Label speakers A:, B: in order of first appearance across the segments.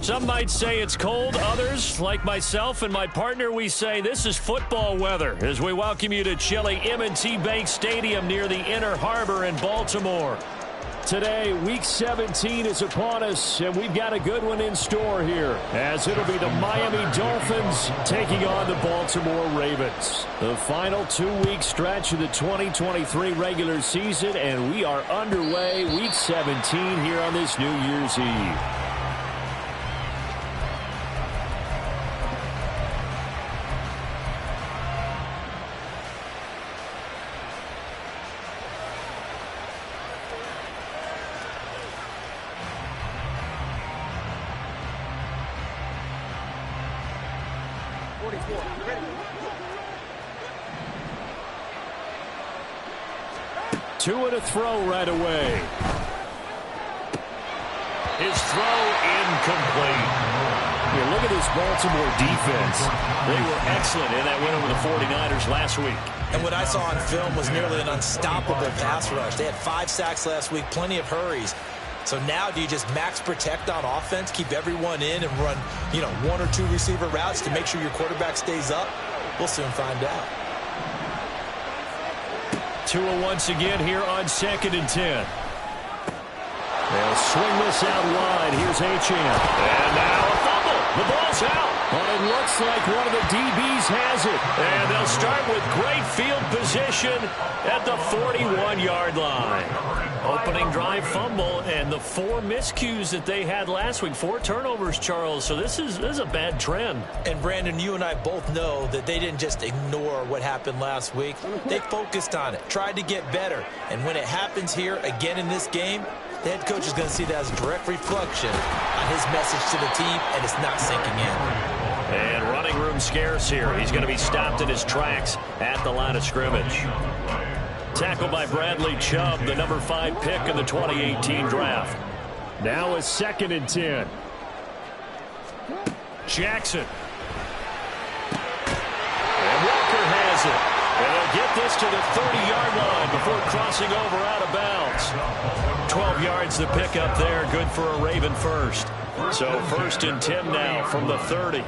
A: Some might say it's cold. Others, like myself and my partner, we say this is football weather as we welcome you to chilly M&T Bank Stadium near the Inner Harbor in Baltimore. Today, Week 17 is upon us, and we've got a good one in store here, as it'll be the Miami Dolphins taking on the Baltimore Ravens. The final 2-week stretch of the 2023 regular season, and we are underway Week 17 here on this New Year's Eve. Two and a throw right away. His throw incomplete. Here, look at this Baltimore defense. They were excellent in that win over the 49ers last week.
B: And what I saw on film was nearly an unstoppable pass rush. They had 5 sacks last week, plenty of hurries. So now do you just max protect on offense, keep everyone in and run, 1 or 2 receiver routes to make sure your quarterback stays up? We'll soon find out.
A: Tua once again here on 2nd and 10. They'll swing this out wide. Here's Achane. And now a fumble. The ball's out. But it looks like one of the DBs has it. And they'll start with great field position at the 41-yard line. Opening drive fumble and the 4 miscues that they had last week. 4 turnovers, Charles. So this is a bad trend.
B: And, Brandon, you and I both know that they didn't just ignore what happened last week. They focused on it, tried to get better. And when it happens here again in this game, the head coach is going to see that as a direct reflection on his message to the team, and it's not sinking in.
A: And running room scarce here. He's going to be stopped in his tracks at the line of scrimmage. Tackled by Bradley Chubb, the number 5 pick in the 2018 draft. Now a 2nd and 10. Jackson. And Walker has it. And they'll get this to the 30-yard line before crossing over out of bounds. 12 yards the pick up there. Good for a Raven first. So 1st and 10 now from the 30.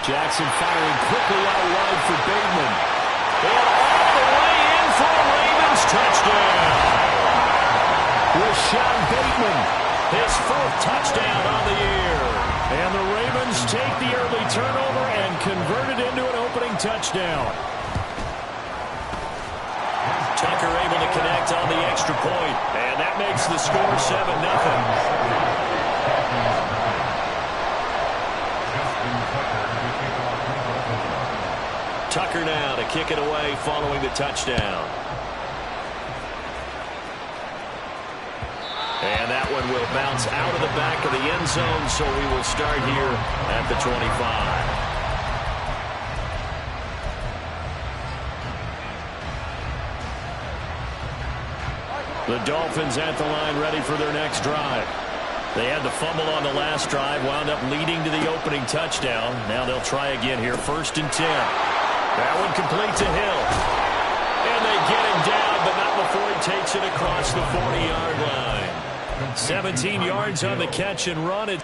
A: Jackson firing quickly out wide for Bateman. And all the way in for a Ravens touchdown. Rashad Bateman, his 4th touchdown on the year. And the Ravens take the early turnover and convert it into an opening touchdown. Tucker able to connect on the extra point. And that makes the score 7-0. Tucker now to kick it away following the touchdown. And that one will bounce out of the back of the end zone, so we will start here at the 25. The Dolphins at the line ready for their next drive. They had the fumble on the last drive, wound up leading to the opening touchdown. Now they'll try again here, 1st and 10. That one complete to Hill. And they get him down, but not before he takes it across the 40-yard line. 17 yards on the catch and run.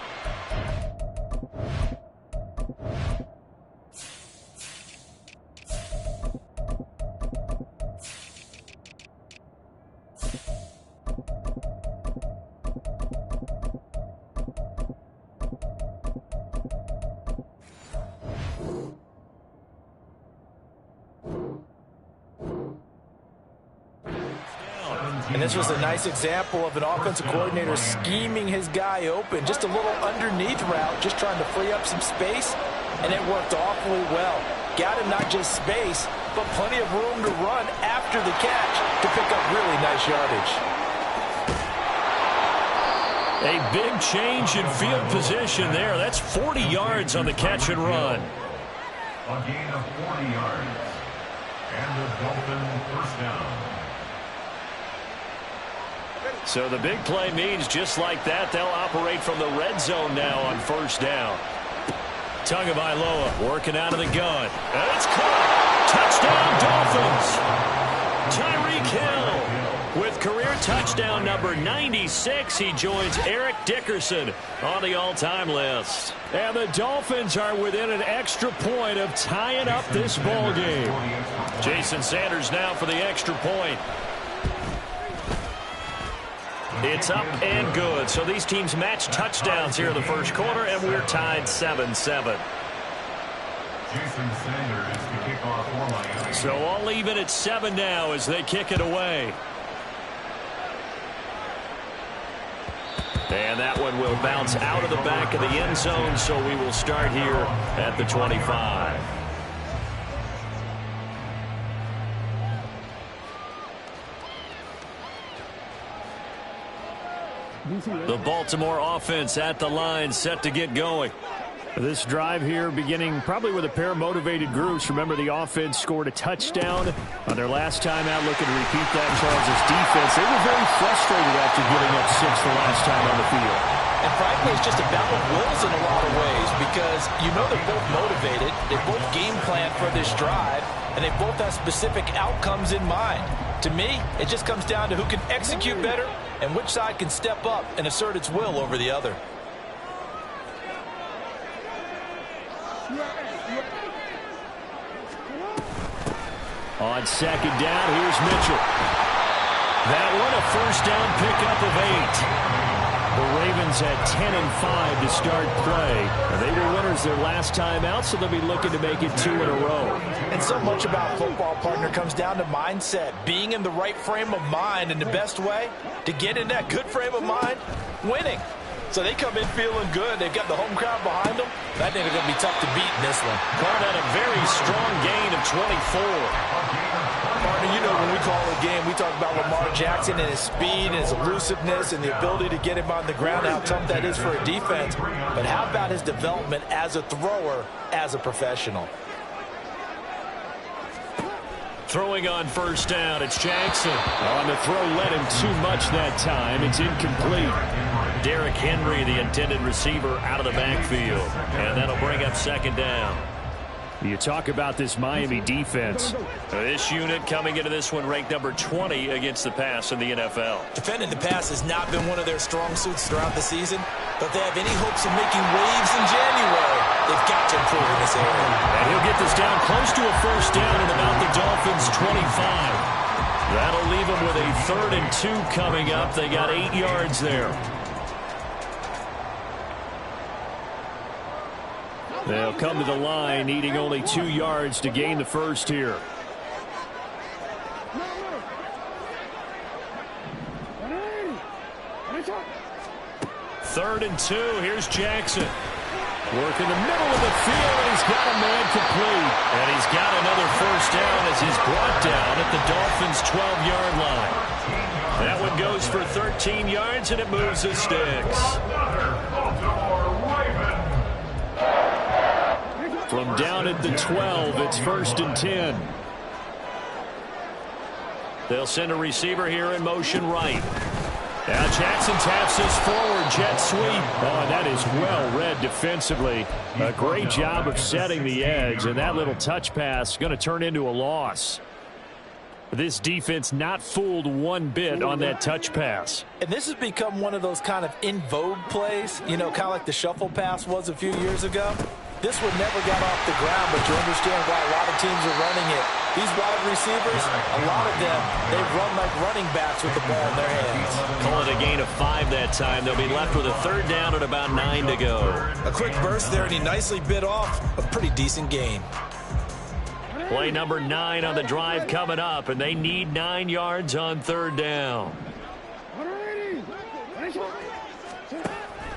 B: And this was a nice example of an offensive coordinator scheming his guy open. Just a little underneath route, just trying to free up some space, and it worked awfully well. Got him not just space, but plenty of room to run after the catch to pick up really nice yardage.
A: A big change in field position there. That's 40 yards on the catch and run.
C: A gain of 40 yards. And the Dolphins first down.
A: So the big play means just like that, they'll operate from the red zone now on 1st down. Tagovailoa working out of the gun. And it's caught. Touchdown, Dolphins. Tyreek Hill with career touchdown number 96. He joins Eric Dickerson on the all-time list. And the Dolphins are within an extra point of tying up this ball game. Jason Sanders now for the extra point. It's up and good. So these teams match touchdowns here in the first quarter, and we're tied 7-7.
C: Jason Sanders to kick off for Miami.
A: So all even at 7 now as they kick it away. And that one will bounce out of the back of the end zone, so we will start here at the 25. The Baltimore offense at the line, set to get going. This drive here beginning probably with a pair of motivated groups. Remember, the offense scored a touchdown on their last time out. Looking to repeat that. Charles' defense, they were very frustrated after giving up 6 the last time on the field.
B: And frankly, it's just a battle of wills in a lot of ways because you know they're both motivated. They both game plan for this drive, and they both have specific outcomes in mind. To me, it just comes down to who can execute better and which side can step up and assert its will over the other.
A: On second down, here's Mitchell. That one a first down pickup of 8. The Ravens had 10-5 to start play. They were winners their last time out, so they'll be looking to make it 2 in a row.
B: And so much about football, partner, comes down to mindset. Being in the right frame of mind, and the best way to get in that good frame of mind, winning. So they come in feeling good. They've got the home crowd behind them. I think they're going to be tough to beat in this one.
A: Called out a very strong gain of 24.
B: Partner, you know when we call a game, we talk about Lamar Jackson and his speed and his elusiveness and the ability to get him on the ground, how tough that is for a defense. But how about his development as a thrower, as a professional?
A: Throwing on first down, it's Jackson. On the throw, led him too much that time. It's incomplete. Derrick Henry, the intended receiver, out of the backfield. And that'll bring up second down. You talk about this Miami defense. This unit coming into this one ranked number 20 against the pass in the NFL.
B: Defending the pass has not been one of their strong suits throughout the season, but if they have any hopes of making waves in January, they've got to improve in this area.
A: And he'll get this down close to a first down at about the Dolphins' 25. That'll leave them with a 3rd and 2 coming up. They got 8 yards there. They'll come to the line, needing only 2 yards to gain the first here. Third and 2. Here's Jackson. Work in the middle of the field, and he's got a man complete. And he's got another first down as he's brought down at the Dolphins' 12-yard line. That one goes for 13 yards, and it moves the sticks. From down at the 12, it's 1st and 10. They'll send a receiver here in motion right. Now Jackson taps this forward, jet sweep. Oh, and that is well read defensively. A great job of setting the edge, and that little touch pass is going to turn into a loss. This defense not fooled one bit on that touch pass.
B: And this has become one of those kind of in vogue plays, you know, kind of like the shuffle pass was a few years ago. This one never got off the ground, but you understand why a lot of teams are running it. These wide receivers, a lot of them, they run like running backs with the ball in their hands.
A: Call it a gain of 5 that time. They'll be left with a 3rd down and about 9 to go.
B: A quick burst there, and he nicely bit off a pretty decent gain.
A: Play number 9 on the drive coming up, and they need 9 yards on 3rd down.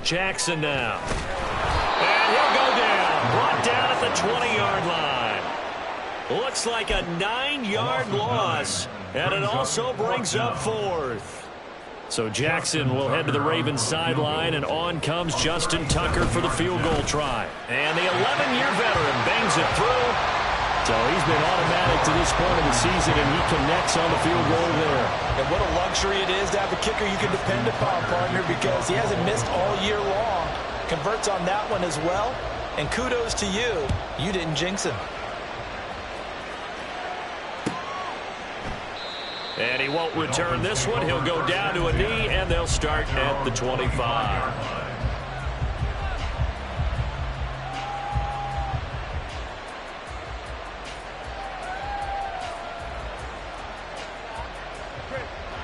A: Jackson now. And he'll go down. Brought down at the 20-yard line. Looks like a 9-yard loss, and it also brings up 4th. So Jackson will head to the Ravens sideline, and on comes Justin Tucker for the field goal try. And the 11-year veteran bangs it through. So he's been automatic to this point of the season, and he connects on the field goal there.
B: And what a luxury it is to have a kicker you can depend upon, partner, because he hasn't missed all year long. Converts on that one as well. And kudos to you. You didn't jinx him.
A: And he won't return this one. He'll go down to a knee, and they'll start at the 25.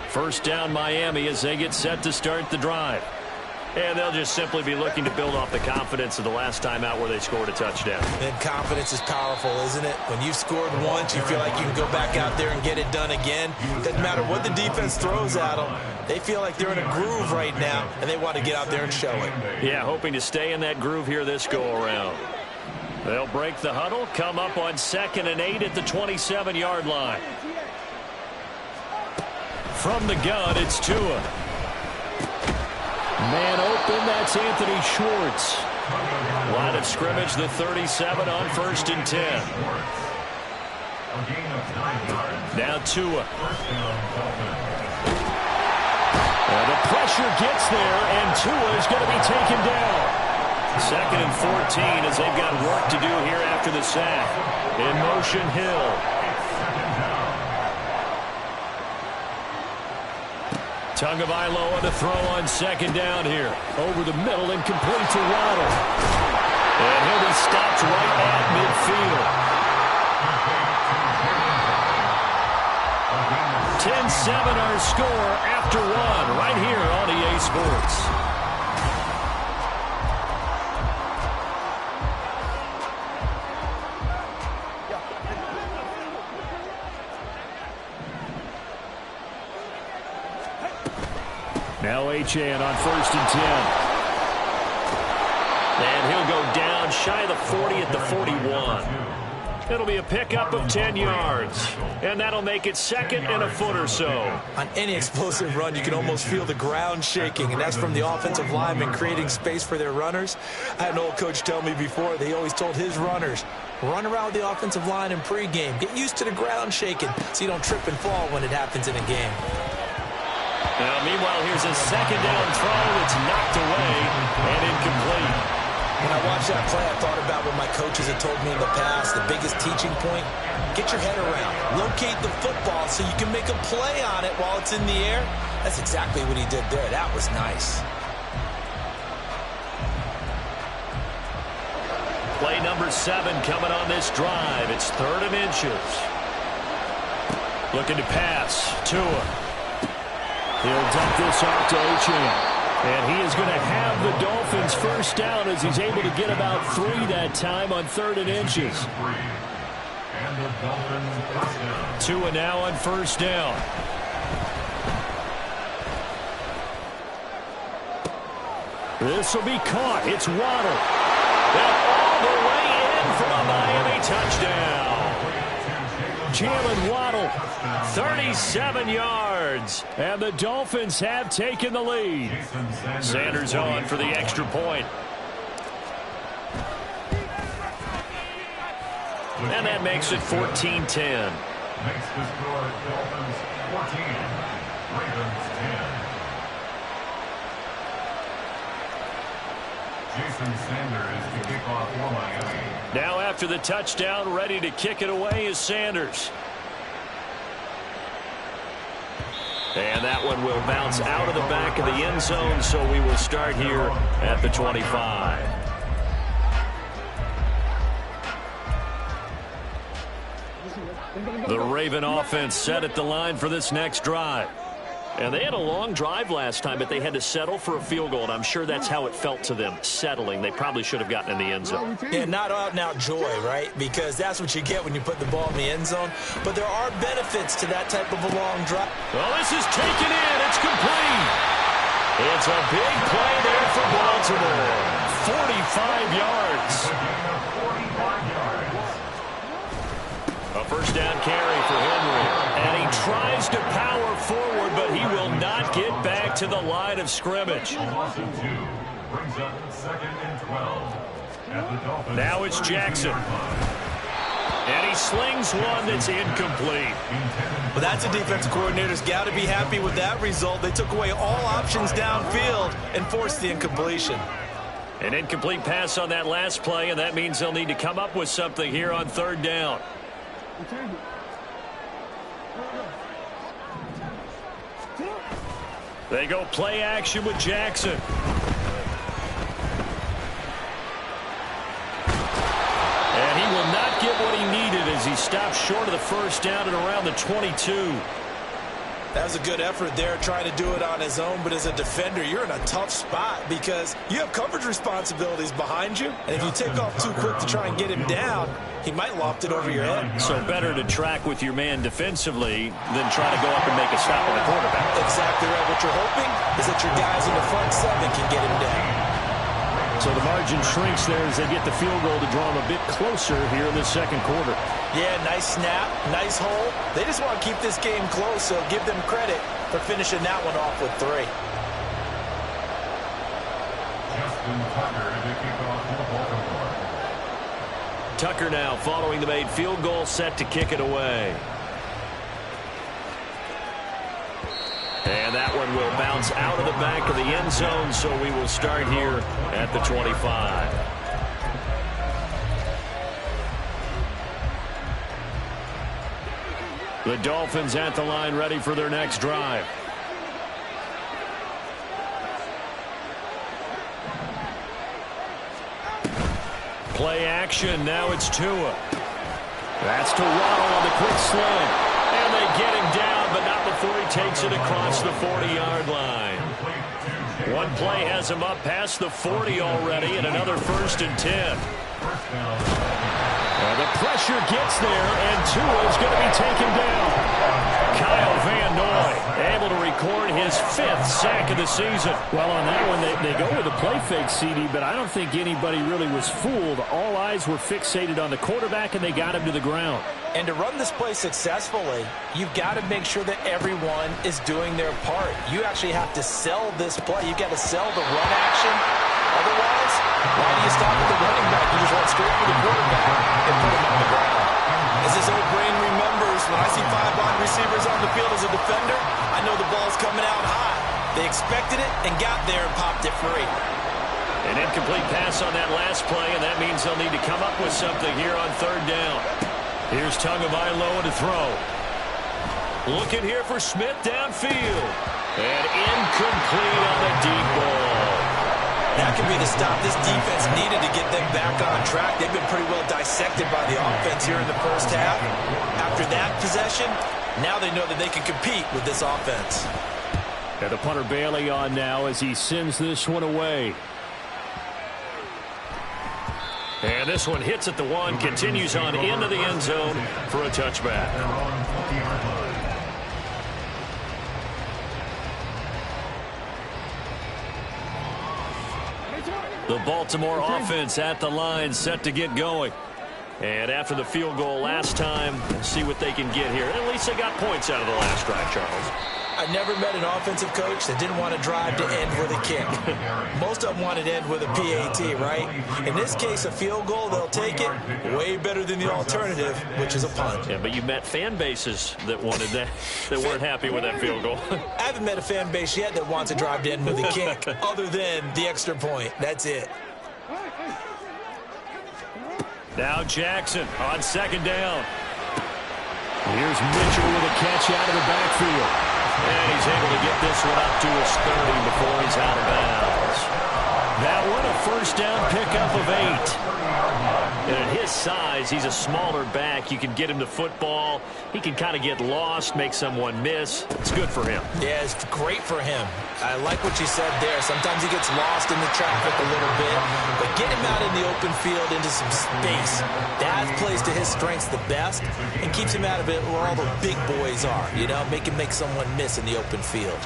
A: First down Miami as they get set to start the drive. And they'll just simply be looking to build off the confidence of the last time out where they scored a touchdown.
B: And confidence is powerful, isn't it? When you've scored once, you feel like you can go back out there and get it done again. Doesn't matter what the defense throws at them. They feel like they're in a groove right now, and they want to get out there and show it.
A: Yeah, hoping to stay in that groove here this go-around. They'll break the huddle, come up on 2nd and 8 at the 27-yard line. From the gun, it's Tua. Man open, that's Anthony Schwartz. Line of scrimmage, the 37 on 1st and 10. Now Tua. And the pressure gets there, and Tua is going to be taken down. 2nd and 14 as they've got work to do here after the sack. In motion, Hill. Tagovailoa to throw on 2nd down here. Over the middle and complete to Waddle. And he'll be stopped right at midfield. 10-7 our score after 1 right here on EA Sports. Now Achane on 1st and 10. And he'll go down shy of the 40 at the 41. It'll be a pickup of 10 yards. And that'll make it 2nd and a foot or so.
B: On any explosive run, you can almost feel the ground shaking, and that's from the offensive linemen creating space for their runners. I had an old coach tell me before, they always told his runners, run around with the offensive line in pregame. Get used to the ground shaking so you don't trip and fall when it happens in a game.
A: Now, meanwhile, here's a 2nd down throw. It's knocked away and incomplete.
B: When I watched that play, I thought about what my coaches had told me in the past. The biggest teaching point, get your head around. Locate the football so you can make a play on it while it's in the air. That's exactly what he did there. That was nice.
A: Play number 7 coming on this drive. It's 3rd and inches. Looking to pass. Tua. He'll dump this off to Achane. And he is going to have the Dolphins first down as he's able to get about 3 that time on 3rd and inches. Tua now on 1st down. This will be caught. It's Waddle. And all the way in for a Miami touchdown. Jalen Waddle, 37 yards. And the Dolphins have taken the lead. Sanders on for the extra point. And that makes it 14-10.
C: Makes the score Dolphins 14, Ravens 10. Jason Sanders to kick off for Miami.
A: Now after the touchdown, ready to kick it away is Sanders. And that one will bounce out of the back of the end zone, so we will start here at the 25. The Raven offense set at the line for this next drive. And they had a long drive last time, but they had to settle for a field goal, and I'm sure that's how it felt to them, settling. They probably should have gotten in the end zone.
B: Yeah, not out-and-out joy, right? Because that's what you get when you put the ball in the end zone. But there are benefits to that type of a long drive.
A: Well, this is taken in. It's complete. It's a big play there for Baltimore. 45 yards. A first down carry for Henry. And he tries to power forward, but he will not get back to the line of scrimmage. Now it's Jackson. And he slings one that's incomplete.
B: Well, that's a defensive coordinator's got to be happy with that result. They took away all options downfield and forced the incompletion.
A: An incomplete pass on that last play, and that means they'll need to come up with something here on 3rd down. They go play action with Jackson. And he will not get what he needed as he stops short of the first down at around the 22.
B: That was a good effort there, trying to do it on his own. But as a defender, you're in a tough spot because you have coverage responsibilities behind you. And if you take off too quick to try and get him down, he might loft it over your head.
A: So better to track with your man defensively than try to go up and make a stop on the quarterback.
B: Exactly right. What you're hoping is that your guys in the front seven can get him down.
A: So the margin shrinks there as they get the field goal to draw them a bit closer here in the second quarter.
B: Yeah, nice snap, nice hole. They just want to keep this game close, so give them credit for finishing that one off with 3.
C: Justin Tucker to kick off for Baltimore.
A: Tucker now following the made field goal, set to kick it away. And that one will bounce out of the back of the end zone, so we will start here at the 25. The Dolphins at the line, ready for their next drive. Play action, now it's Tua. That's to Waddle on the quick slant. And they get him down, but not before he takes it across the 40-yard line. One play has him up past the 40 already, and another 1st and 10. The pressure gets there, and Tua is going to be taken down. Kyle Van Noy able to record his 5th sack of the season.
D: Well, on that one, they go with a play fake, CD, but I don't think anybody really was fooled. All eyes were fixated on the quarterback, and they got him to the ground.
B: And to run this play successfully, you've got to make sure that everyone is doing their part. You actually have to sell this play. You've got to sell the run action. Otherwise, why do you stop at the running back? You just run straight for the quarterback and put him on the ground. As his old brain remembers, when I see 5 wide receivers on the field as a defender, I know the ball's coming out high. They expected it and got there and popped it free.
A: An incomplete pass on that last play, and that means they'll need to come up with something here on 3rd down. Here's Tagovailoa to throw. Looking here for Smith downfield. And incomplete on the deep ball.
B: That could be the stop this defense needed to get them back on track. They've been pretty well dissected by the offense here in the first half. After that possession, now they know that they can compete with this offense.
D: And the punter Bailey on now as he sends this one away.
A: And this one hits at the 1, continues on into the end zone for a touchback. The Baltimore offense at the line, set to get going. And after the field goal last time, we'll see what they can get here. At least they got points out of the last drive, Charles.
B: I never met an offensive coach that didn't want to drive to end with a kick. Most of them wanted to end with a PAT, right? In this case, a field goal, they'll take it. Way better than the alternative, which is a punt.
A: Yeah, but you met fan bases that wanted that, that weren't happy with that field goal.
B: I haven't met a fan base yet that wants to drive to end with a kick, other than the extra point. That's it.
A: Now Jackson on 2nd down. Here's Mitchell with a catch out of the backfield. And he's able to get this one up to his 30 before he's out of bounds. That one a 1st down pickup of 8. And at his size, he's a smaller back. You can get him to football. He can kind of get lost, make someone miss. It's good for him.
B: Yeah, it's great for him. I like what you said there. Sometimes he gets lost in the traffic a little bit. But get him out in the open field into some space. That plays to his strengths the best and keeps him out of it where all the big boys are. You know, make him make someone miss in the open field.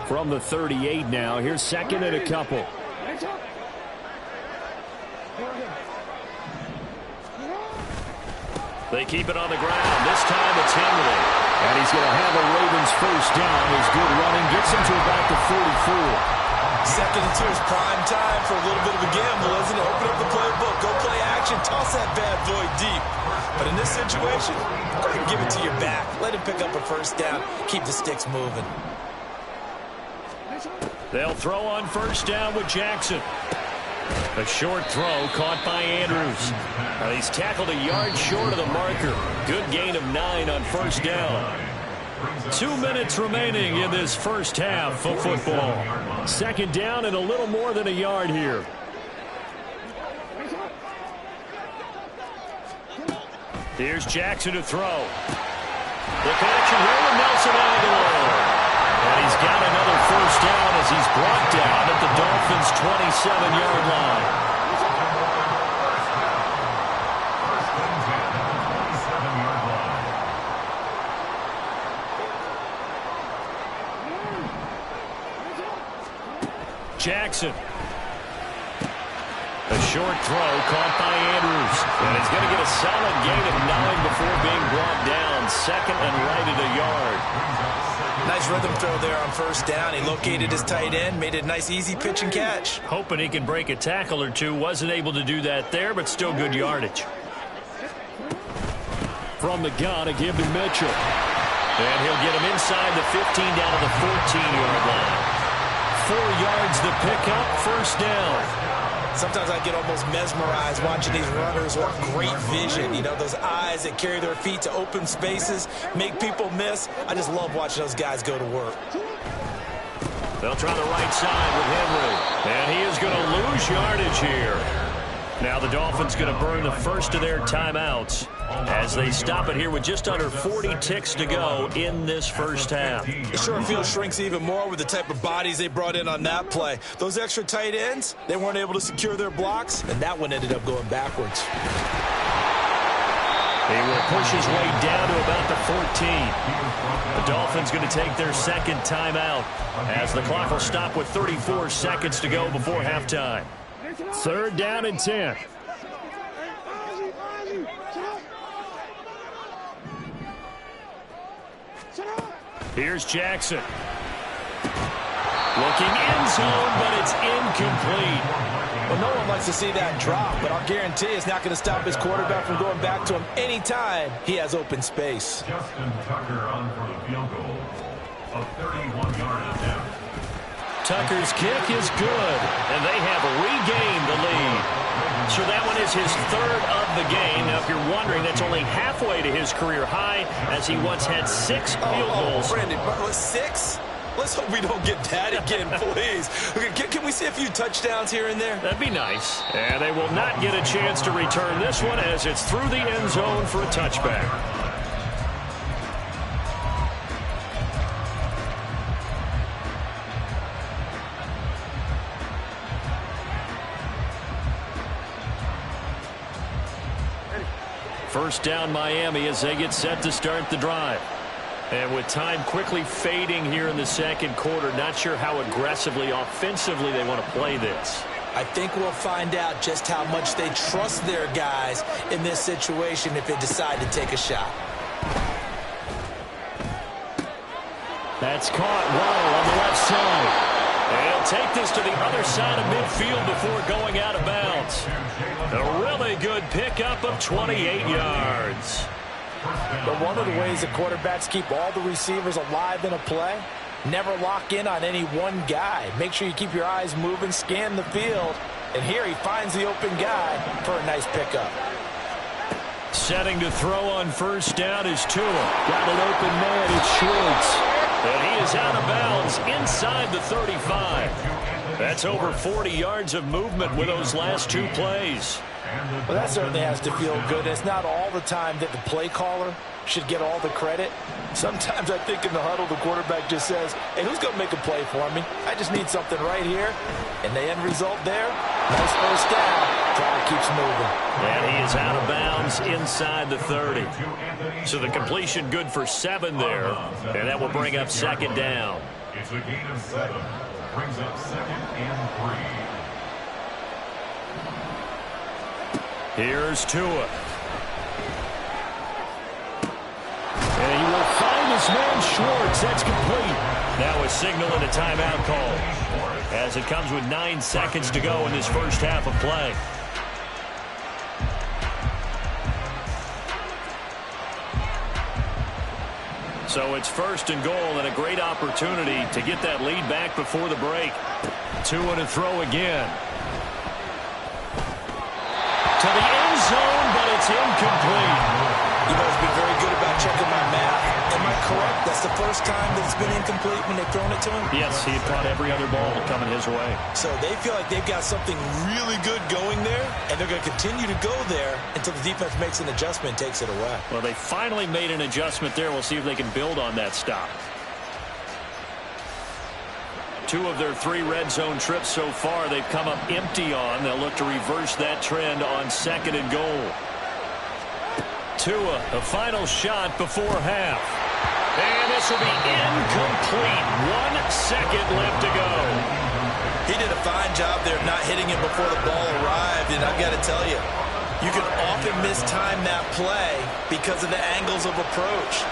D: From the 38 now, here's 2nd and a couple.
A: They keep it on the ground. This time it's Henry.
D: And he's going to have a Ravens 1st down. His good running gets him to about the 44.
B: 2nd and 2 is prime time for a little bit of a gamble, isn't it? Open up the playbook, go play action, toss that bad boy deep. But in this situation, go ahead and give it to your back. Let him pick up a 1st down, keep the sticks moving.
A: They'll throw on 1st down with Jackson. A short throw caught by Andrews. He's tackled a yard short of the marker. Good gain of 9 on first down. 2 minutes remaining in this first half of football. Second down and a little more than a yard here. Here's Jackson to throw. The connection here with Nelson Angola. And he's got another first down as he's brought down at the Dolphins' 27-yard line. Jackson. A short throw caught by Andrews. And he's going to get a solid gain of 9 before being brought down. Second and right at a yard.
B: Nice rhythm throw there on first down. He located his tight end, made it a nice easy pitch and catch.
A: Hoping he can break a tackle or two. Wasn't able to do that there, but still good yardage. From the gun, a give to Mitchell. And he'll get him inside the 15 down to the 14-yard line. 4 yards the pickup, first down.
B: Sometimes I get almost mesmerized watching these runners with great vision. You know, those eyes that carry their feet to open spaces, make people miss. I just love watching those guys go to work.
A: They'll try the right side with Henry. And he is going to lose yardage here. Now the Dolphins going to burn the first of their timeouts as they stop it here with just under 40 ticks to go in this first half.
B: The short field shrinks even more with the type of bodies they brought in on that play. Those extra tight ends, they weren't able to secure their blocks, and that one ended up going backwards.
A: He will push his way down to about the 14. The Dolphins going to take their second timeout as the clock will stop with 34 seconds to go before halftime. Third down and 10. Here's Jackson. Looking end zone, but it's incomplete.
B: Well, no one likes to see that drop, but I'll guarantee it's not going to stop his quarterback from going back to him anytime he has open space.
C: Justin Tucker on for the field goal of 31-yard attempt.
A: Tucker's kick is good, and they have regained the lead. So that one is his third of the game. Now, if you're wondering, that's only halfway to his career high, as he once had 6 field goals.
B: Brandon, 6? Let's hope we don't get that again, please. Can we see a few touchdowns here and there?
A: That'd be nice. And they will not get a chance to return this one as it's through the end zone for a touchback. First down Miami as they get set to start the drive. And with time quickly fading here in the second quarter, not sure how aggressively, offensively they want to play this.
B: I think we'll find out just how much they trust their guys in this situation if they decide to take a shot.
A: That's caught well on the left side. And he'll take this to the other side of midfield before going out of bounds. A really good pickup of 28 yards.
B: But one of the ways the quarterbacks keep all the receivers alive in a play, never lock in on any one guy. Make sure you keep your eyes moving, scan the field. And here he finds the open guy for a nice pickup.
A: Setting to throw on first down is Tua. Got an open man, it's Schwartz. And he is out of bounds inside the 35. That's over 40 yards of movement with those last 2 plays.
B: Well, that certainly has to feel good. It's not all the time that the play caller should get all the credit. Sometimes I think in the huddle, the quarterback just says, hey, who's going to make a play for me? I just need something right here. And the end result there, nice first down. Clock keeps moving.
A: And he is out of bounds inside the 30. So the completion good for 7 there. And that will bring up second down.
C: It's a gain of 7. Brings up second and 3.
A: Here's Tua. And he will find his man Schwartz. That's complete. Now a signal and a timeout call as it comes with 9 seconds to go in this first half of play. So it's first and goal and a great opportunity to get that lead back before the break. Tua to throw again. incomplete.
B: You know, he's been very good about checking my math. Am I correct? That's the first time that it's been incomplete when they've thrown it to him?
A: Yes, he had caught every other ball coming his way.
B: So they feel like they've got something really good going there, and they're going to continue to go there until the defense makes an adjustment and takes it away.
A: Well, they finally made an adjustment there. We'll see if they can build on that stop. 2 of their 3 red zone trips so far they've come up empty on. They'll look to reverse that trend on 2nd and goal. Tua, the final shot before half. And this will be incomplete. 1 second left to go.
B: He did a fine job there of not hitting him before the ball arrived, and I've got to tell you, you can often mistime that play because of the angles of approach.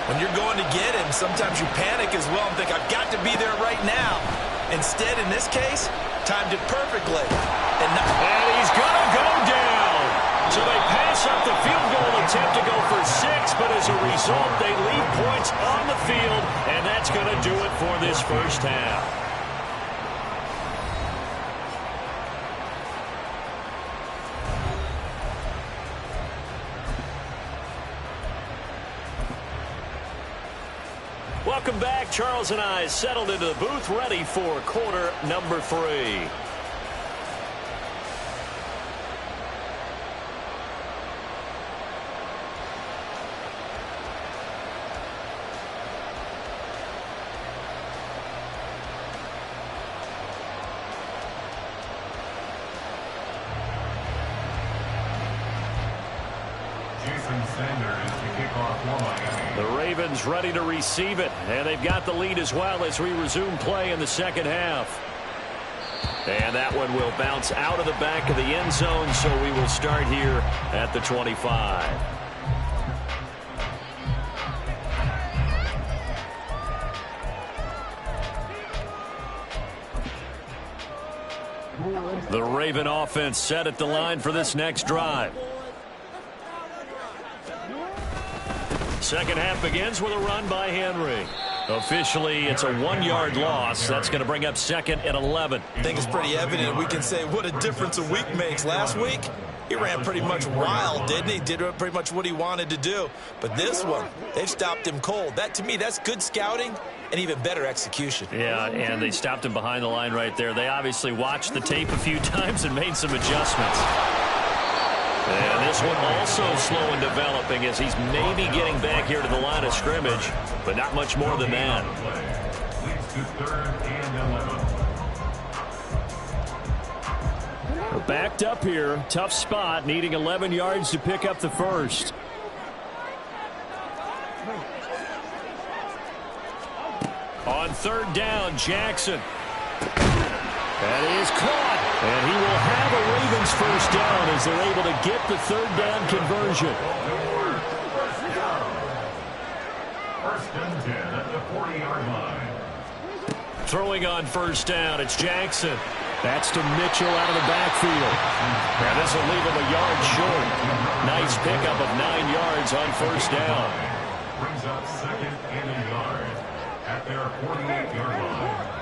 B: When you're going to get him, sometimes you panic as well and think, I've got to be there right now. Instead, in this case, timed it perfectly. And
A: he's going to go down. So they pass up the field goal attempt to go for 6, but as a result, they leave points on the field, and that's going to do it for this first half. Welcome back. Charles and I settled into the booth, ready for quarter number 3. The Ravens ready to receive it, and they've got the lead as well as we resume play in the second half. And that one will bounce out of the back of the end zone, so we will start here at the 25. The Raven offense set at the line for this next drive. Second half begins with a run by Henry. Officially, it's a 1-yard loss. That's going to bring up 2nd and 11.
B: I think it's pretty evident. We can say what a difference a week makes. Last week, he ran pretty much wild, didn't he? Did pretty much what he wanted to do. But this one, they've stopped him cold. That, to me, that's good scouting and even better execution.
A: Yeah, and they stopped him behind the line right there. They obviously watched the tape a few times and made some adjustments. And this one also slow in developing as he's maybe getting back here to the line of scrimmage, but not much more than that. Backed up here, tough spot, needing 11 yards to pick up the first. On 3rd down, Jackson. That is caught, and he will have a Ravens first down as they're able to get the 3rd down conversion.
C: First and 10 at the 40-yard line.
A: Throwing on 1st down, it's Jackson. That's to Mitchell out of the backfield. And this will leave him a yard short. Nice pickup of 9 yards on 1st down.
C: Brings up 2nd and a yard at their 48-yard line.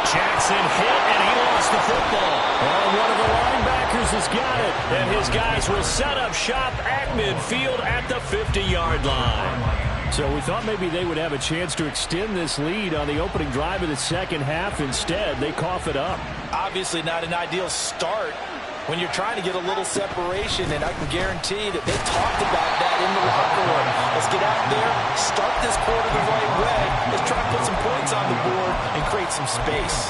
A: Jackson hit, and he lost the football. And one of the linebackers has got it. And his guys will set up shop at midfield at the 50-yard line.
D: So we thought maybe they would have a chance to extend this lead on the opening drive of the second half. Instead, they cough it up.
B: Obviously not an ideal start when you're trying to get a little separation, and I can guarantee that they talked about that in the locker room. Let's get out there, start this quarter the right way. Let's try to put some points on the board and create some space.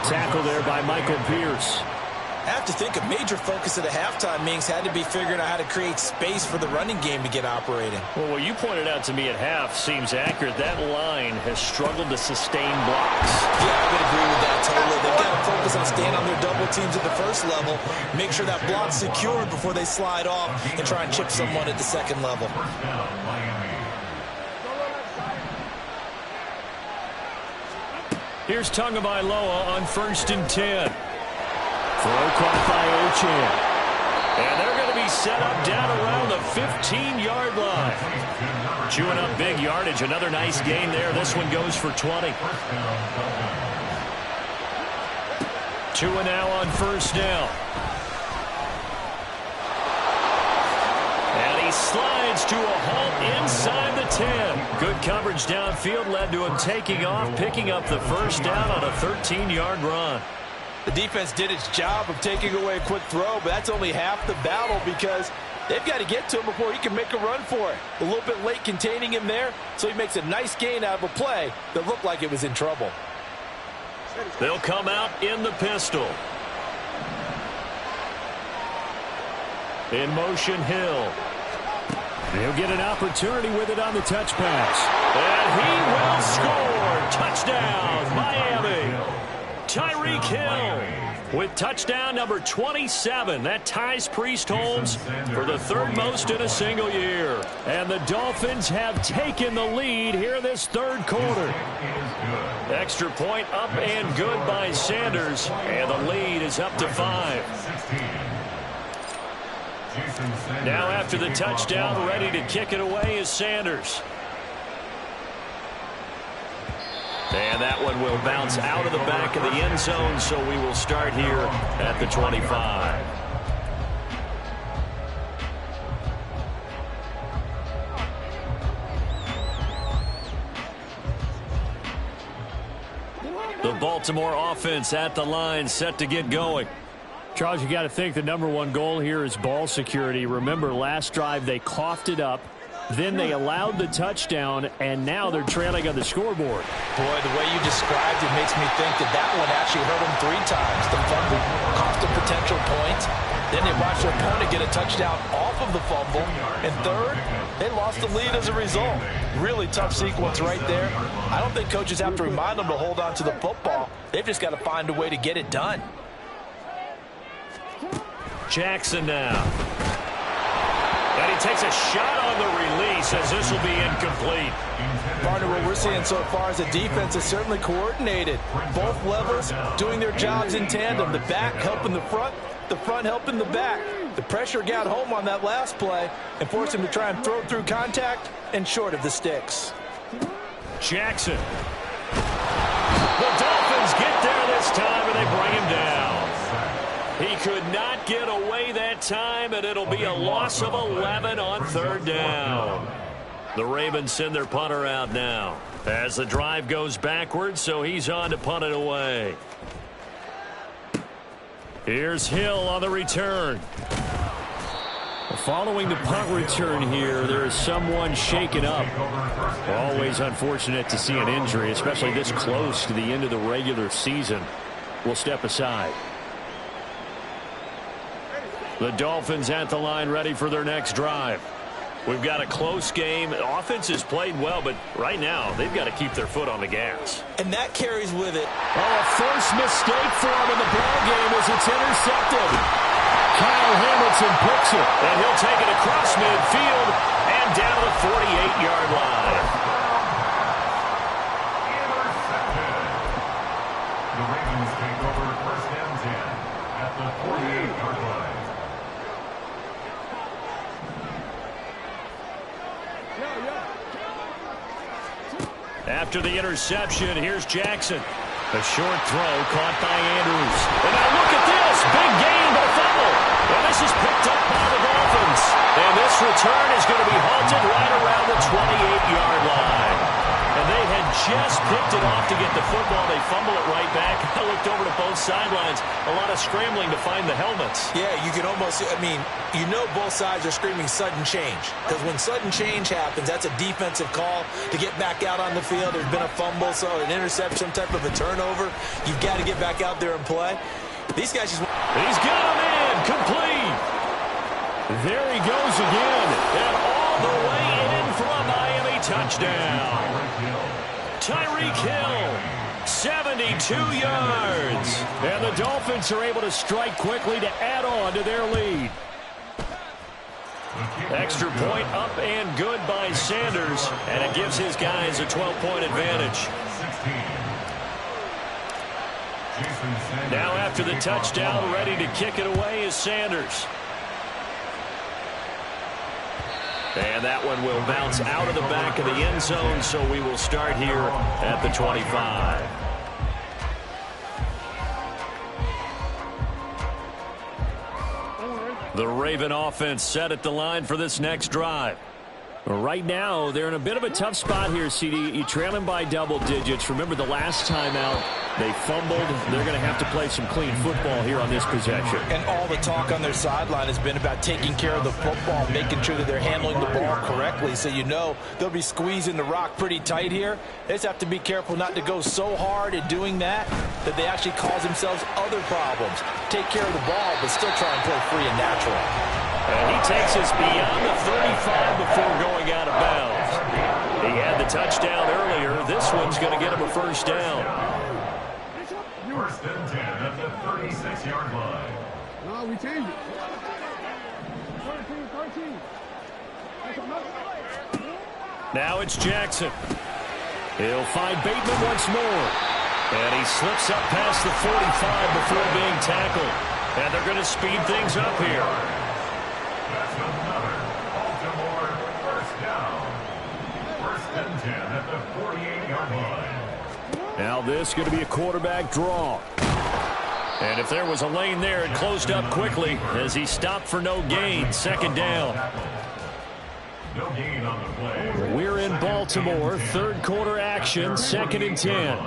D: Tackle there by Michael Pierce.
B: I have to think a major focus of the halftime meetings had to be figuring out how to create space for the running game to get operating.
A: Well, what you pointed out to me at half seems accurate. That line has struggled to sustain blocks.
B: Yeah, I would agree with that totally. They've got to focus on staying on their double teams at the first level, make sure that block's secured before they slide off and try and chip someone at the second level.
A: Here's Tagovailoa on 1st and 10. Throw caught by Ochan. And they're going to be set up down around the 15-yard line. Chewing up big yardage. Another nice gain there. This one goes for 20. Tua now on first down. And he slides to a halt inside the 10. Good coverage downfield led to him taking off, picking up the first down on a 13-yard run.
B: The defense did its job of taking away a quick throw, but that's only half the battle because they've got to get to him before he can make a run for it. A little bit late containing him there, so he makes a nice gain out of a play that looked like it was in trouble.
A: They'll come out in the pistol. In motion, Hill. He'll get an opportunity with it on the touch pass. And he will score. Touchdown, Miami. Tyreek Hill with touchdown number 27. That ties Priest Holmes for the third most in a single year. And the Dolphins have taken the lead here this third quarter. Extra point up and good by Sanders. And the lead is up to 5. Now after the touchdown, ready to kick it away is Sanders. And that one will bounce out of the back of the end zone, so we will start here at the 25. The Baltimore offense at the line, set to get going.
D: Charles, you got to think the #1 goal here is ball security. Remember, last drive they coughed it up. Then they allowed the touchdown, and now they're trailing on the scoreboard.
B: Boy, the way you described it makes me think that one actually hurt them 3 times. The fumble cost them potential points. Then they watched their opponent get a touchdown off of the fumble. And third, they lost the lead as a result. Really tough sequence right there. I don't think coaches have to remind them to hold on to the football. They've just got to find a way to get it done.
A: Jackson now. And he takes a shot on the release as this will be incomplete.
B: Partner, what we're seeing so far is the defense is certainly coordinated. Both levels doing their jobs in tandem. The back helping the front helping the back. The pressure got home on that last play and forced him to try and throw through contact and short of the sticks.
A: Jackson. The Dolphins get there this time and they bring him down. He could not get away that time, and it'll be a loss of 11 on third down. The Ravens send their punter out now as the drive goes backwards, so he's on to punt it away. Here's Hill on the return. Following the punt return here, there is someone shaken up. Always unfortunate to see an injury, especially this close to the end of the regular season. We'll step aside. The Dolphins at the line ready for their next drive. We've got a close game. The offense has played well, but right now they've got to keep their foot on the gas.
B: And that carries with it.
D: A first mistake for him in the ball game as it's intercepted. Kyle Hamilton picks it.
A: And he'll take it across midfield and down to the 48-yard line.
C: The Ravens take over first and 10 at the 48-yard line.
A: After the interception, here's Jackson. A short throw caught by Andrews. And now look at this. Big gain, but a fumble. And this is picked up by the Dolphins. And this return is going to be halted right around the 28-yard line. And they had just picked it off to get the football. They fumble it right back. I looked over to both sidelines. A lot of scrambling to find the helmets.
B: Yeah, you can almost, you know both sides are screaming sudden change. Because when sudden change happens, that's a defensive call to get back out on the field. There's been a fumble, so an interception, some type of a turnover. You've got to get back out there and play. These guys just...
A: He's got him in. Complete. There he goes again. And all the way in for a Miami touchdown. Tyreek Hill, 72 yards.
D: And the Dolphins are able to strike quickly to add on to their lead.
A: Extra point up and good by Sanders. And it gives his guys a 12-point advantage. Now after the touchdown, ready to kick it away is Sanders. And that one will bounce out of the back of the end zone, so we will start here at the 25. The Raven offense set at the line for this next drive. Right now, they're in a bit of a tough spot here, CD. You trail them by double digits. Remember the last time out, they fumbled. They're going to have to play some clean football here on this possession.
B: And all the talk on their sideline has been about taking care of the football, making sure that they're handling the ball correctly. So you know they'll be squeezing the rock pretty tight here. They just have to be careful not to go so hard in doing that they actually cause themselves other problems. Take care of the ball, but still try and play free and natural.
A: And he takes us beyond the 35 before going out of bounds. He had the touchdown earlier. This one's going to get him a first down.
C: First and 10 at the 36-yard line.
E: No, we changed it. 13.
A: Now it's Jackson. He'll find Bateman once more. And he slips up past the 45 before being tackled. And they're going to speed things up here.
C: That's another Baltimore first down. First and 10 at the 48-yard line.
A: Now this is going to be a quarterback draw. And if there was a lane there, it closed up quickly as he stopped for no gain. Second down.
C: No gain on the play.
A: We're in Baltimore. Third quarter action. Second and 10.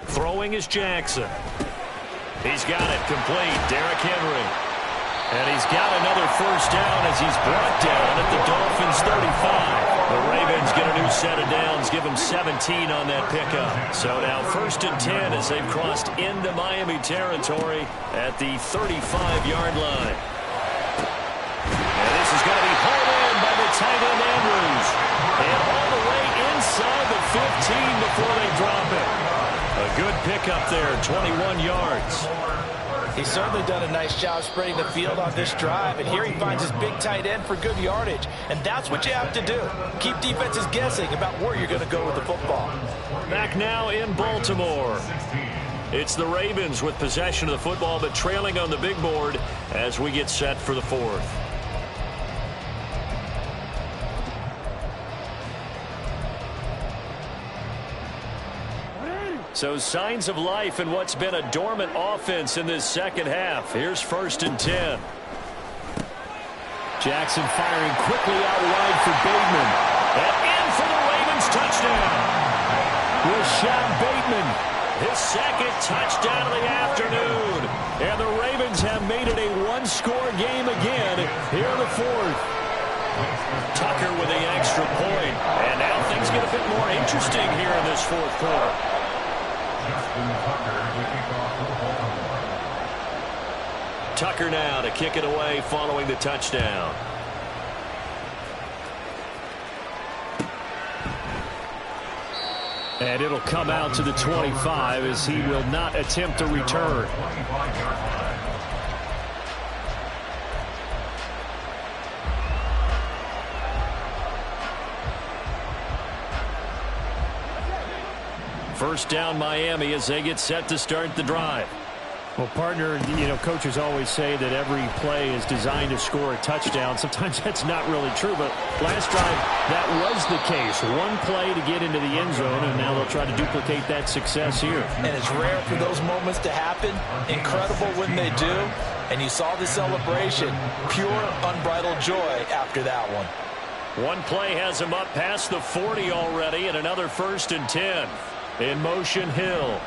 A: Throwing is Jackson. He's got it complete. Derrick Henry. And he's got another first down as he's brought down at the Dolphins 35. The Ravens get a new set of downs, give them 17 on that pickup. So now first and 10 as they've crossed into Miami territory at the 35-yard line. And this is going to be hauled in by the tight end Andrews. And all the way inside the 15 before they drop it. A good pickup there, 21 yards.
B: He's certainly done a nice job spreading the field on this drive, and here he finds his big tight end for good yardage. And that's what you have to do. Keep defenses guessing about where you're going to go with the football.
A: Back now in Baltimore. It's the Ravens with possession of the football, but trailing on the big board as we get set for the fourth. So signs of life in what's been a dormant offense in this second half. Here's first and 10. Jackson firing quickly out wide for Bateman. And in for the Ravens touchdown. Rashad Bateman, his second touchdown of the afternoon. And the Ravens have made it a one-score game again here in the fourth. Tucker with the extra point. And now things get a bit more interesting here in this fourth quarter. Tucker now to kick it away following the touchdown. And it'll come out to the 25 as he will not attempt to return. First down Miami as they get set to start the drive.
D: Well, partner, you know, coaches always say that every play is designed to score a touchdown. Sometimes that's not really true, but last drive, that was the case. One play to get into the end zone, and now they'll try to duplicate that success here.
B: And it's rare for those moments to happen. Incredible when they do. And you saw the celebration. Pure, unbridled joy after that one.
A: One play has him up past the 40 already, and another first and 10. In motion, Hill.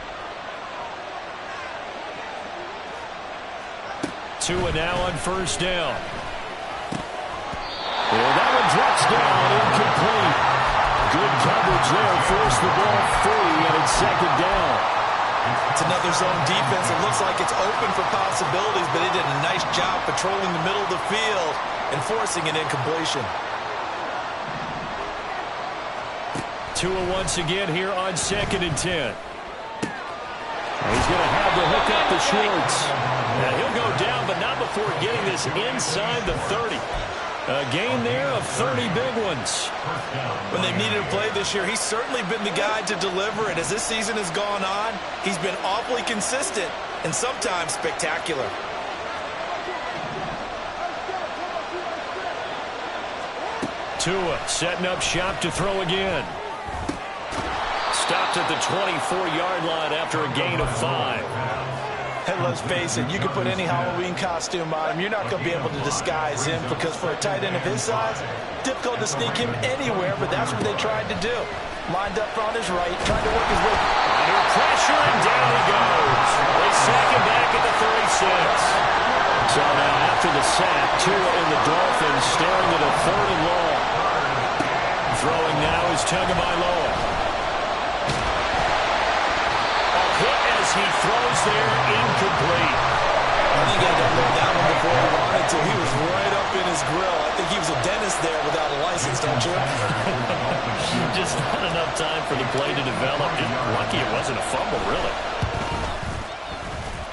A: Tua now on first down. And that one drops down, incomplete. Good coverage there, forced the ball free, and it's second down.
B: It's another zone defense. It looks like it's open for possibilities, but they did a nice job patrolling the middle of the field and forcing an incompletion.
A: Tua once again here on second and 10. He's going to have the hook up to Schwartz. Now he'll go down, but not before getting this inside the 30. A gain there of 30 big ones.
B: When they've needed a play this year, he's certainly been the guy to deliver it. As this season has gone on, he's been awfully consistent and sometimes spectacular.
A: Tua setting up shop to throw again. Stopped at the 24-yard line after a gain of 5.
B: And let's face it, you can put any Halloween costume on him. You're not going to be able to disguise him because for a tight end of his size, difficult to sneak him anywhere, but that's what they tried to do. Lined up on his right, trying to work his way.
A: Under pressure, and down he goes. They sack him back at the 36. So now after the sack, Tua and the Dolphins staring at a 3rd and long. Throwing now is Tagovailoa. A hit as he throws there, incomplete.
B: I think he had to hold that one before he wanted to. He was right up in his grill. I think he was a dentist there without a license, don't you?
A: Just not enough time for the play to develop. Just lucky it wasn't a fumble, really.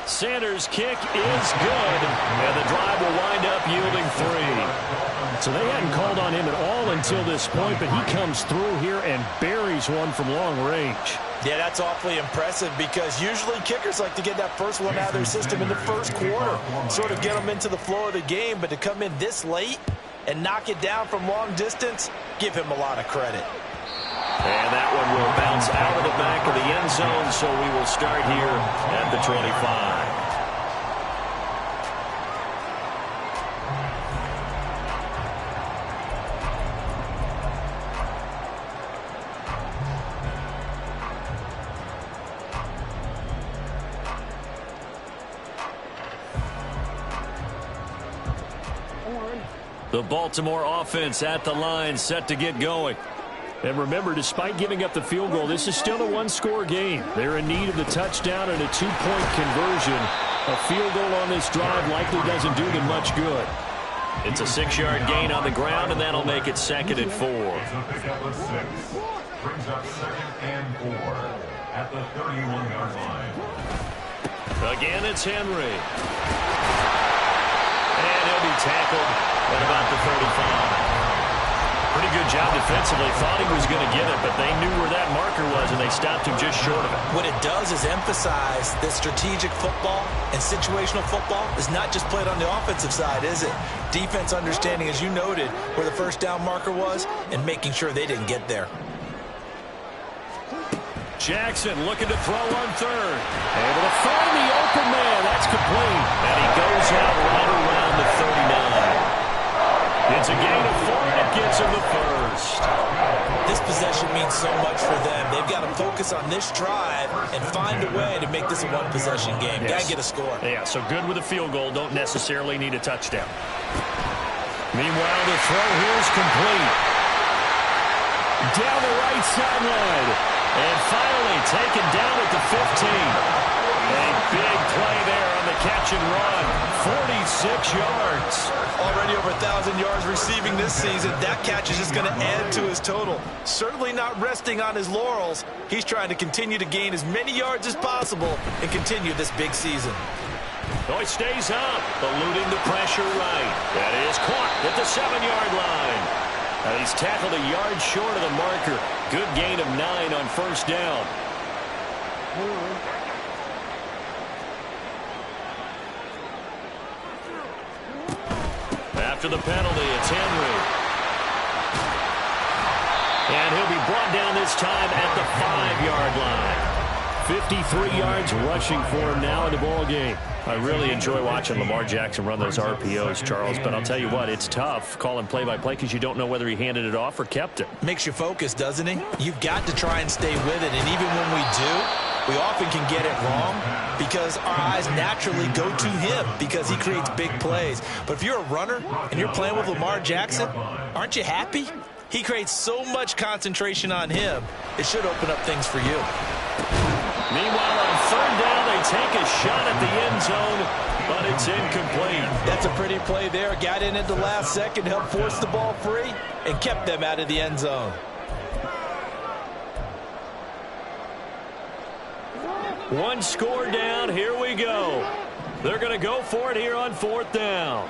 A: Sanders' kick is good, and the drive will wind up yielding 3.
D: So they hadn't called on him at all until this point, but he comes through here and buries one from long range.
B: Yeah, that's awfully impressive because usually kickers like to get that first one out of their system in the first quarter, sort of get them into the flow of the game, but to come in this late and knock it down from long distance, give him a lot of credit.
A: And that one will bounce out of the back of the end zone, so we will start here at the 25. The Baltimore offense at the line, set to get going.
D: And remember, despite giving up the field goal, this is still a one-score game. They're in need of the touchdown and a 2-point conversion. A field goal on this drive likely doesn't do them much good.
A: It's a 6-yard gain on the ground, and that'll make it 2nd and 4.
C: Brings up 2nd and 4 at the 31-yard line.
A: Again, it's Henry. And he'll be tackled at about the 35. Pretty good job defensively. Thought he was going to get it, but they knew where that marker was, and they stopped him just short of it.
B: What it does is emphasize that strategic football and situational football is not just played on the offensive side, is it? Defense understanding, as you noted, where the first down marker was and making sure they didn't get there.
A: Jackson looking to throw on 3rd. Able to find the open man. That's complete. And he goes out right around the 39. It's a gain of 4, and it gets him the first.
B: This possession means so much for them. They've got to focus on this drive and find a way to make this a one-possession game.
A: Yes.
B: Got to get a score.
A: Yeah, so good with a field goal. Don't necessarily need a touchdown. Meanwhile, the throw here is complete. Down the right sideline. And finally taken down at the 15. A big play there on the catch and run. 46 yards.
B: Already over 1,000 yards receiving this season. That catch is just going to add to his total. Certainly not resting on his laurels. He's trying to continue to gain as many yards as possible and continue this big season.
A: Oh, he stays up, eluding the pressure right. That is caught at the 7-yard line. And he's tackled a yard short of the marker. Good gain of 9 on first down. After the penalty, it's Henry. And he'll be brought down this time at the 5-yard line. 53 yards rushing for him now in the ball game. I really enjoy watching Lamar Jackson run those RPOs, Charles, but I'll tell you what, it's tough calling play-by-play because you don't know whether he handed it off or kept it.
B: Makes you focus, doesn't he? You've got to try and stay with it, and even when we do, we often can get it wrong because our eyes naturally go to him because he creates big plays. But if you're a runner and you're playing with Lamar Jackson, aren't you happy? He creates so much concentration on him, it should open up things for you.
A: Meanwhile, on third down, they take a shot at the end zone, but it's incomplete.
B: That's a pretty play there. Got in at the last second, helped force the ball free, and kept them out of the end zone.
A: One score down. Here we go. They're going to go for it here on fourth down.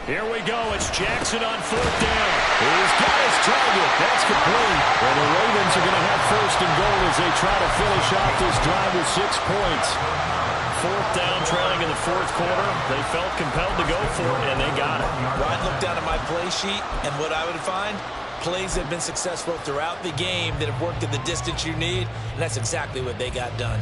A: Here we go. It's Jackson on fourth down. He's got his target. That's complete. And the Ravens are going to have first and goal as they try to finish off this drive with 6 points. Fourth down, trailing in the fourth quarter. They felt compelled to go for it, and they got it.
B: Well, I'd look down at my play sheet, and what I would find, plays that have been successful throughout the game that have worked at the distance you need, and that's exactly what they got done.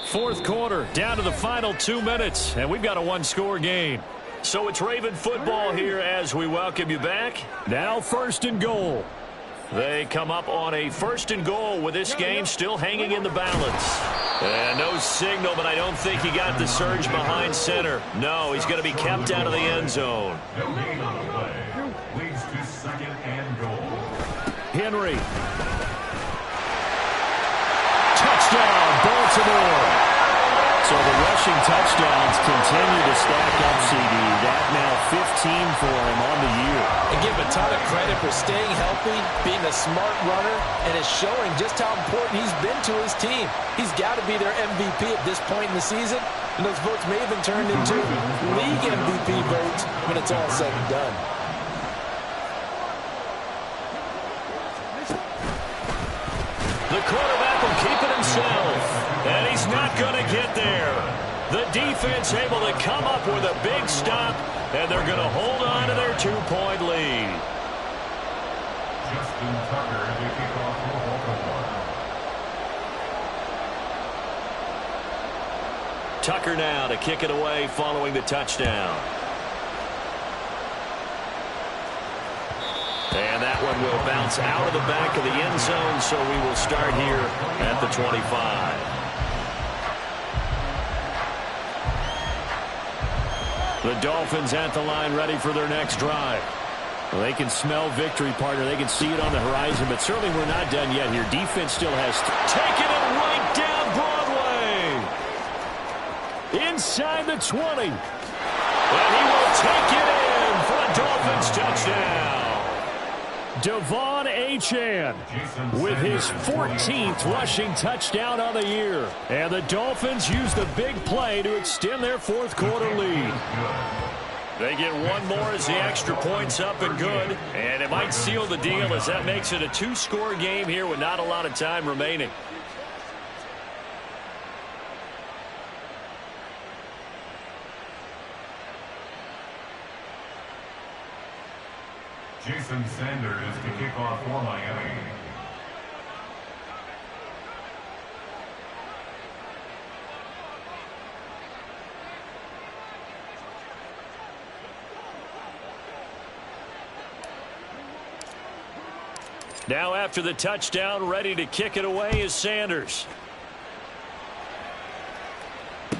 A: Fourth quarter, down to the final 2 minutes, and we've got a one-score game. So it's Raven football here as we welcome you back. Now first and goal. They come up on a first and goal with this game still hanging in the balance. And no signal, but I don't think he got the surge behind center. No, he's going to be kept out of the end zone.
C: No gain on the play. Leads to second and goal.
A: Henry. Touchdown, Baltimore. So the rushing touchdowns continue to stack up, CD. That now 15 for him on the year.
B: And give him a ton of credit for staying healthy, being a smart runner, and is showing just how important he's been to his team. He's got to be their MVP at this point in the season, and those votes may have been turned into league MVP votes when it's all said and done.
A: The quarterback will keep it himself, and he's not going to get there. The defense able to come up with a big stop, and they're going to hold on to their 2-point lead.
C: Justin Tucker to kick off for Baltimore.
A: Tucker now to kick it away following the touchdown. And that one will bounce out of the back of the end zone, so we will start here at the 25. The Dolphins at the line ready for their next drive. Well, they can smell victory, partner. They can see it on the horizon, but certainly we're not done yet here. Defense still has taken it right down Broadway. Inside the 20. And he will take it in for a Dolphins touchdown. Devon Achane with his 14th rushing touchdown on the year. And the Dolphins use the big play to extend their fourth quarter lead. They get one more as the extra point's up and good. And it might seal the deal as that makes it a 2-score game here with not a lot of time remaining.
C: Jason Sanders to kick off for Miami.
A: Now after the touchdown, ready to kick it away is Sanders.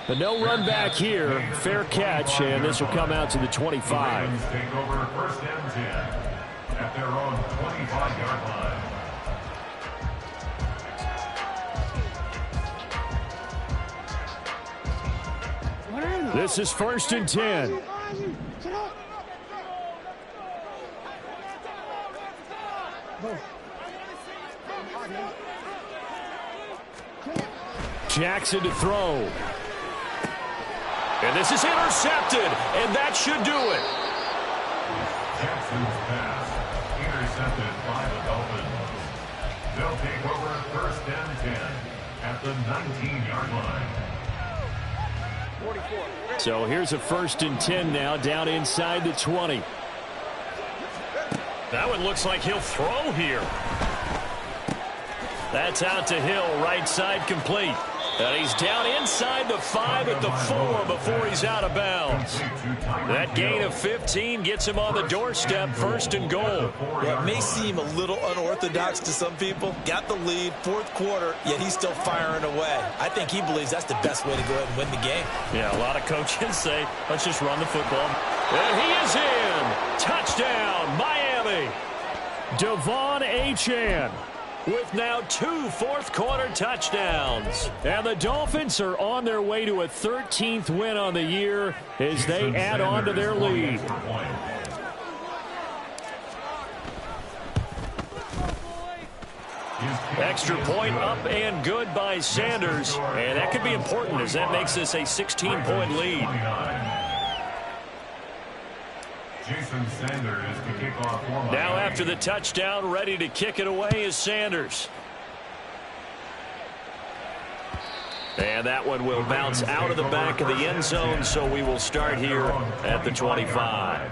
A: But no run back here. Fair catch, and this will come out to the 25.
C: The Ravens take over first and 10 at their own 25-yard line.
A: This is first and 10. Jackson to throw. And this is intercepted, and that should do it.
C: Jackson's pass intercepted by the Dolphins. They'll take over first and 10 at the 19-yard line.
A: So here's a first and 10 now, down inside the 20. That one looks like he'll throw here. That's out to Hill, right side complete. And he's down inside the 5 at the 4 before he's out of bounds. That gain of 15 gets him on the doorstep, first and goal.
B: Yeah, it may seem a little unorthodox to some people. Got the lead, fourth quarter, yet he's still firing away. I think he believes that's the best way to go ahead and win the game.
A: Yeah, a lot of coaches say, let's just run the football. And he is in. Touchdown, Miami. Devon Achane with now 2 fourth-quarter touchdowns. And the Dolphins are on their way to a 13th win on the year as they add on to their lead. Extra point up and good by Sanders. And that could be important as that makes this a 16-point lead.
C: Jason Sanders to kick off for
A: Now after the touchdown, ready to kick it away is Sanders. And that one will bounce out of the back of the end zone, so we will start here at the 25.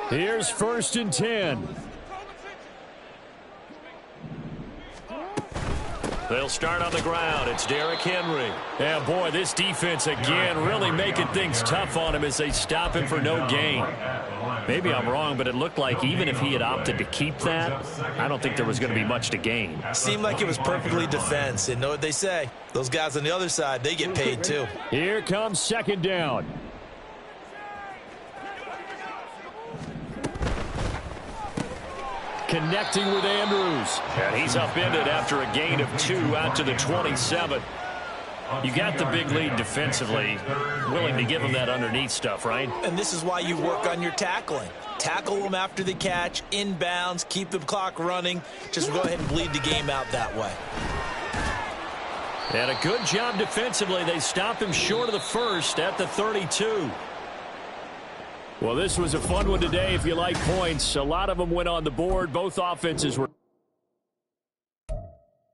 D: Here's 1st and 10.
A: They'll start on the ground. It's Derrick Henry. Yeah, boy, this defense again really making things tough on him as they stop him for no gain. Maybe I'm wrong, but it looked like even if he had opted to keep that, I don't think there was going to be much to gain.
B: Seemed like it was perfectly defense. And know what they say? Those guys on the other side, they get paid too.
D: Here comes 2nd down. Connecting with Andrews.
A: And he's upended after a gain of 2 out to the 27. You got the big lead defensively, willing to give him that underneath stuff, right?
B: And this is why you work on your tackling. Tackle them after the catch, inbounds, keep the clock running. Just go ahead and bleed the game out that way.
A: And a good job defensively. They stop him short of the first at the 32.
D: Well, this was a fun one today if you like points. A lot of them went on the board. Both offenses were